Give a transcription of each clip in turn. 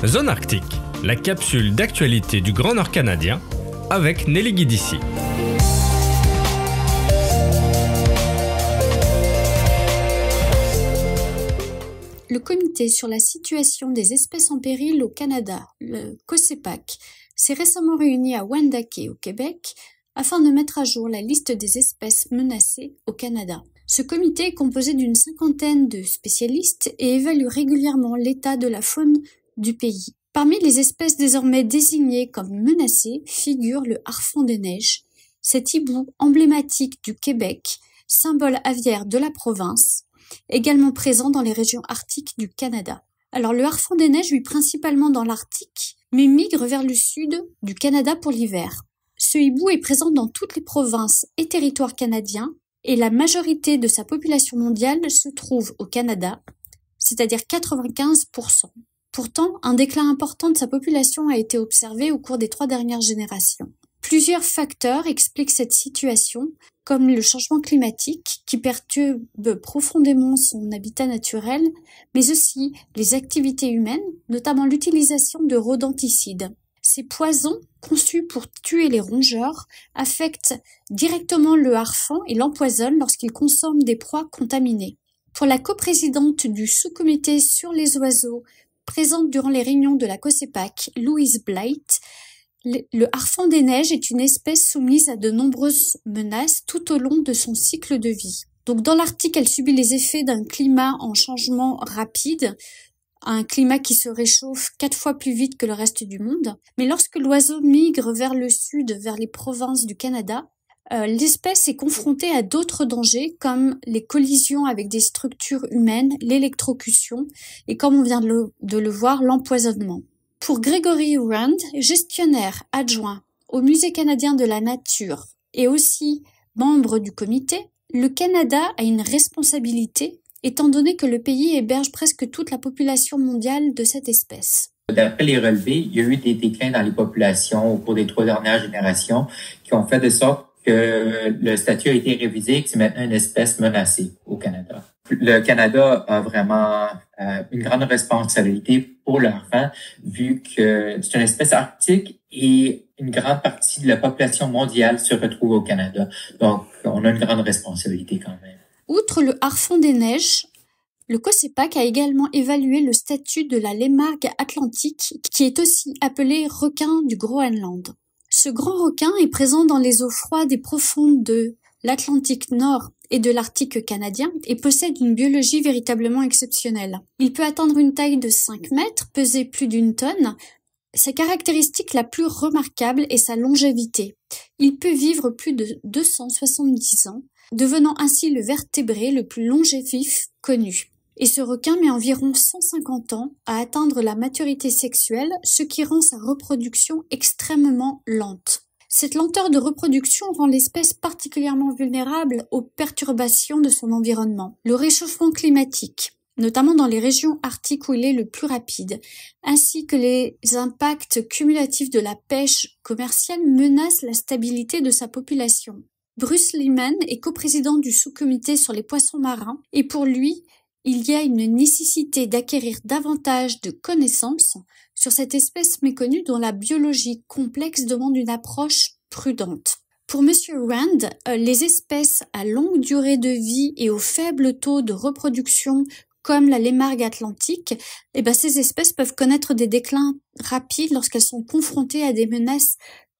Zone Arctique, la capsule d'actualité du Grand Nord canadien avec Nelly Guidici. Le Comité sur la situation des espèces en péril au Canada, le COSEPAC, s'est récemment réuni à Wendake au Québec afin de mettre à jour la liste des espèces menacées au Canada. Ce comité est composé d'une 50aine de spécialistes et évalue régulièrement l'état de la faune du pays. Parmi les espèces désormais désignées comme menacées figure le harfang des neiges, cet hibou emblématique du Québec, symbole aviaire de la province, également présent dans les régions arctiques du Canada. Alors le harfang des neiges vit principalement dans l'Arctique, mais migre vers le sud du Canada pour l'hiver. Ce hibou est présent dans toutes les provinces et territoires canadiens, et la majorité de sa population mondiale se trouve au Canada, c'est-à-dire 95%. Pourtant, un déclin important de sa population a été observé au cours des 3 dernières générations. Plusieurs facteurs expliquent cette situation, comme le changement climatique qui perturbe profondément son habitat naturel, mais aussi les activités humaines, notamment l'utilisation de rodenticides. Ces poisons, conçus pour tuer les rongeurs, affectent directement le harfang et l'empoisonnent lorsqu'il consomme des proies contaminées. Pour la coprésidente du sous-comité sur les oiseaux, présente durant les réunions de la COSEPAC, Louise Blight, le harfang des neiges est une espèce soumise à de nombreuses menaces tout au long de son cycle de vie. Donc dans l'Arctique, elle subit les effets d'un climat en changement rapide, un climat qui se réchauffe 4 fois plus vite que le reste du monde. Mais lorsque l'oiseau migre vers le sud, vers les provinces du Canada, l'espèce est confrontée à d'autres dangers comme les collisions avec des structures humaines, l'électrocution et, comme on vient de le voir, l'empoisonnement. Pour Gregory Rand, gestionnaire adjoint au Musée canadien de la nature et aussi membre du comité, le Canada a une responsabilité étant donné que le pays héberge presque toute la population mondiale de cette espèce. D'après les relevés, il y a eu des déclins dans les populations au cours des 3 dernières générations qui ont fait de sorte que le statut a été révisé et que c'est maintenant une espèce menacée au Canada. Le Canada a vraiment une grande responsabilité pour le harfang, vu que c'est une espèce arctique et une grande partie de la population mondiale se retrouve au Canada. Donc, on a une grande responsabilité quand même. Outre le harfang des neiges, le COSEPAC a également évalué le statut de la lémargue atlantique, qui est aussi appelé requin du Groenland. Ce grand requin est présent dans les eaux froides et profondes de l'Atlantique Nord et de l'Arctique canadien et possède une biologie véritablement exceptionnelle. Il peut atteindre une taille de 5 mètres, peser plus d'1 tonne. Sa caractéristique la plus remarquable est sa longévité. Il peut vivre plus de 270 ans, devenant ainsi le vertébré le plus longévif connu. Et ce requin met environ 150 ans à atteindre la maturité sexuelle, ce qui rend sa reproduction extrêmement lente. Cette lenteur de reproduction rend l'espèce particulièrement vulnérable aux perturbations de son environnement. Le réchauffement climatique, notamment dans les régions arctiques où il est le plus rapide, ainsi que les impacts cumulatifs de la pêche commerciale menacent la stabilité de sa population. Bruce Leman est coprésident du sous-comité sur les poissons marins et pour lui, il y a une nécessité d'acquérir davantage de connaissances sur cette espèce méconnue dont la biologie complexe demande une approche prudente. Pour Monsieur Rand, les espèces à longue durée de vie et au faible taux de reproduction comme la lémargue atlantique, ces espèces peuvent connaître des déclins rapides lorsqu'elles sont confrontées à des menaces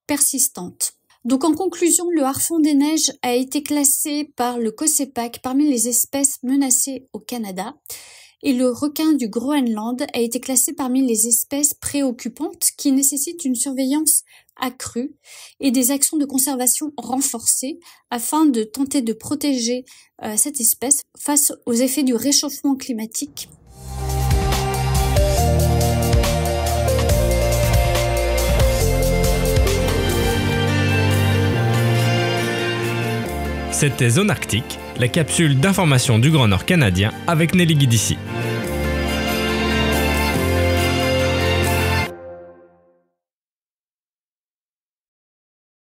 persistantes. Donc en conclusion, le harfang des neiges a été classé par le COSEPAC parmi les espèces menacées au Canada et le requin du Groenland a été classé parmi les espèces préoccupantes qui nécessitent une surveillance accrue et des actions de conservation renforcées afin de tenter de protéger cette espèce face aux effets du réchauffement climatique. C'était Zone Arctique, la capsule d'information du Grand Nord canadien avec Nelly Guidici.